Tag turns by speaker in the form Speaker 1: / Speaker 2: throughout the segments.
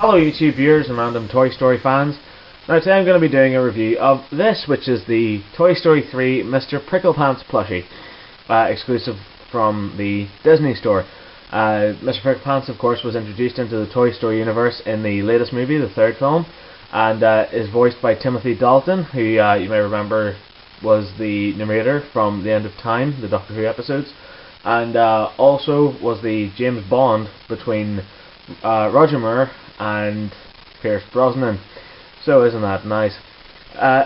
Speaker 1: Hello YouTube viewers and random Toy Story fans. Now today I'm going to be doing a review of this, which is the Toy Story 3 Mr. Pricklepants plushie, exclusive from the Disney store. Mr. Pricklepants, of course, was introduced into the Toy Story universe in the latest movie, the third film, and is voiced by Timothy Dalton, who you may remember was the narrator from The End of Time, the Doctor Who episodes, and also was the James Bond between Roger Moore and Pierce Brosnan. So isn't that nice?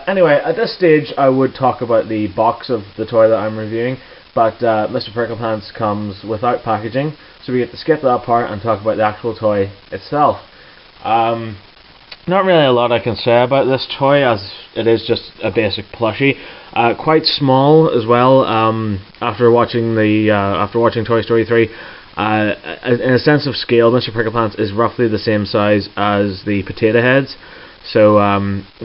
Speaker 1: Anyway, at this stage I would talk about the box of the toy that I'm reviewing, but Mr. Pricklepants comes without packaging, so we get to skip that part and talk about the actual toy itself. Not really a lot I can say about this toy, as it is just a basic plushie. Quite small as well. After watching Toy Story 3, in a sense of scale, Mr. Pricklepants is roughly the same size as the Potato Heads. So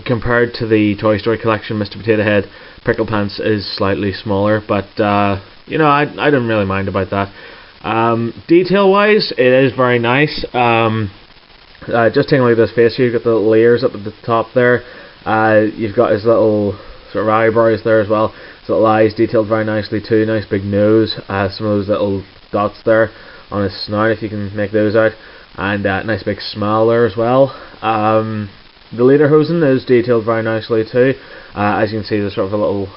Speaker 1: compared to the Toy Story collection, Mr. Potato Head, Pricklepants is slightly smaller, but you know, I didn't really mind about that. Detail wise, it is very nice. Just taking a look at his face here, you've got the little layers up at the top there. You've got his little sort of eyebrows there as well. His little eyes detailed very nicely too. Nice big nose. Some of those little dots there on his snout, if you can make those out, and nice big smile there as well. The lederhosen is detailed very nicely too. As you can see, there's sort of a little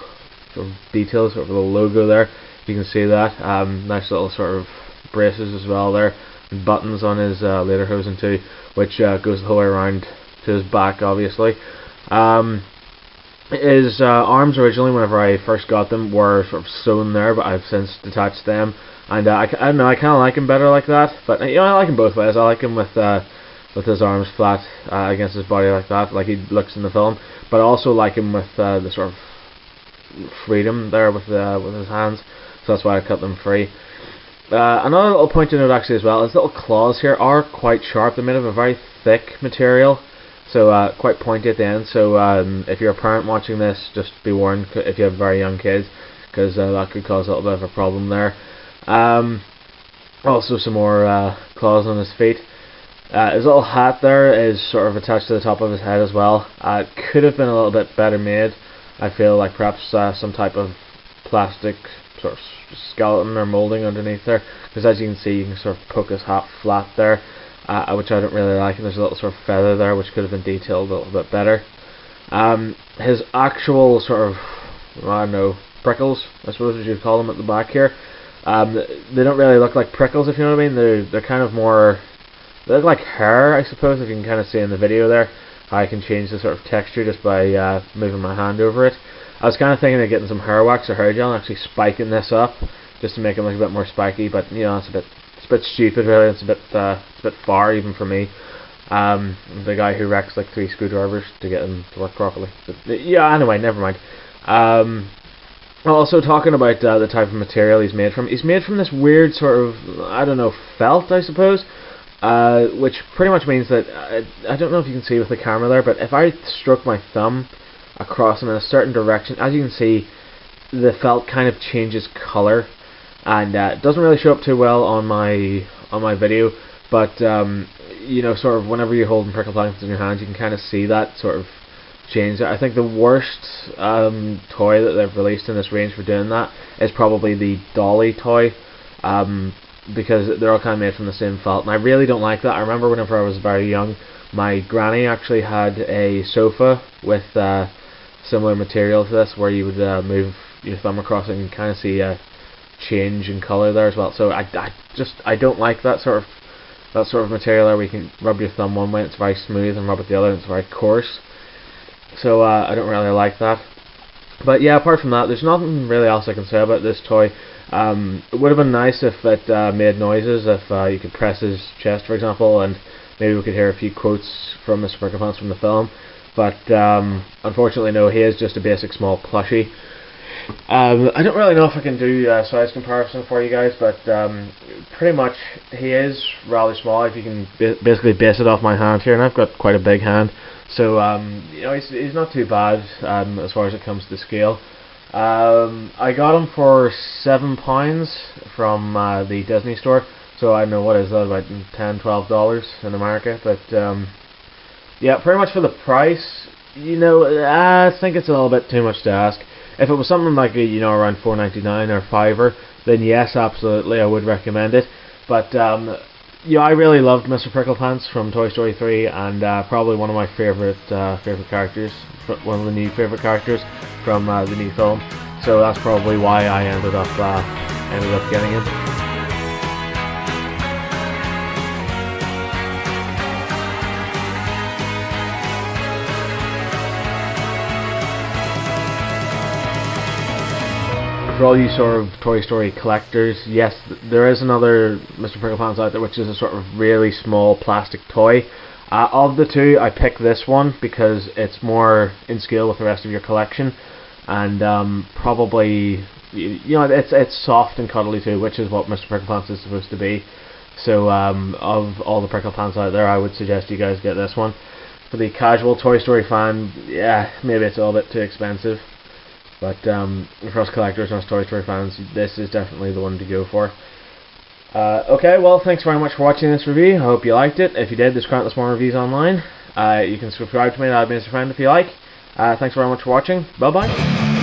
Speaker 1: detail, sort of a little logo there. You can see that. Nice little sort of braces as well there, and buttons on his lederhosen too, which goes the whole way around to his back, obviously. His arms originally, whenever I first got them, were sort of sewn there, but I've since detached them. And I don't know, I kind of like him better like that. But you know, I like him both ways. I like him with his arms flat against his body like that, like he looks in the film. But I also like him with the sort of freedom there with his hands. So that's why I cut them free. Another little point to note actually as well, his little claws here are quite sharp. They're made of a very thick material, so quite pointy at the end. So if you're a parent watching this, just be warned if you have very young kids, because that could cause a little bit of a problem there. Also some more claws on his feet. His little hat there is sort of attached to the top of his head as well. It could have been a little bit better made. I feel like perhaps some type of plastic sort of skeleton or moulding underneath there, because as you can see, you can sort of poke his hat flat there, which I don't really like, and there's a little sort of feather there which could have been detailed a little bit better. His actual sort of, I don't know, prickles, I suppose you'd call them, at the back here. They don't really look like prickles, if you know what I mean. They're kind of more, they look like hair, I suppose, if you can kind of see in the video there. I can change the sort of texture just by moving my hand over it. I was kind of thinking of getting some hair wax or hair gel and actually spiking this up just to make it look a bit more spiky, but you know, it's a bit stupid really. It's a bit far even for me. The guy who wrecks like 3 screwdrivers to get them to work properly. But, yeah, anyway, never mind. Also talking about the type of material he's made from this weird sort of, I don't know, felt, I suppose, which pretty much means that, I don't know if you can see with the camera there, but if I struck my thumb across them in a certain direction, as you can see, the felt kind of changes colour, and it doesn't really show up too well on my video, but you know, sort of whenever you're holding Pricklepants in your hands, you can kind of see that sort of change. I think the worst toy that they've released in this range for doing that is probably the Dolly toy, because they're all kind of made from the same felt, and I really don't like that. I remember whenever I was very young, my granny actually had a sofa with similar material to this, where you would move your thumb across and you can kind of see a change in colour there as well. So I don't like that sort of material there, where you can rub your thumb one way and it's very smooth, and rub it the other and it's very coarse. So I don't really like that. But yeah, apart from that, there's nothing really else I can say about this toy. It would have been nice if it made noises, if you could press his chest, for example, and maybe we could hear a few quotes from Mr. Pricklepants from the film. But unfortunately, no, he is just a basic small plushie. I don't really know if I can do a size comparison for you guys, but pretty much he is rather small. If you can basically base it off my hand here, and I've got quite a big hand, so you know, he's not too bad as far as it comes to scale. I got him for £7 from the Disney store, So I don't know, what is that, about $10–12 in America, but yeah, pretty much for the price, you know, I think it's a little bit too much to ask. If it was something like, you know, around $4.99 or $5, then yes, absolutely, I would recommend it. But yeah, I really loved Mr. Pricklepants from Toy Story 3, and probably one of my favorite characters, one of the new favorite characters from the new film. So that's probably why I ended up getting him. For all you sort of Toy Story collectors, yes, there is another Mr. Pricklepants out there, which is a sort of really small plastic toy. Of the two, I picked this one because it's more in scale with the rest of your collection, and probably, you know, it's soft and cuddly too, which is what Mr. Pricklepants is supposed to be. So of all the Pricklepants out there, I would suggest you guys get this one. For the casual Toy Story fan, yeah, maybe it's a little bit too expensive. But for us collectors and us Toy Story fans, this is definitely the one to go for. Okay, well, thanks very much for watching this review. I hope you liked it. If you did, there's countless more reviews online. You can subscribe to me, that'd be a friend if you like. Thanks very much for watching. Bye bye.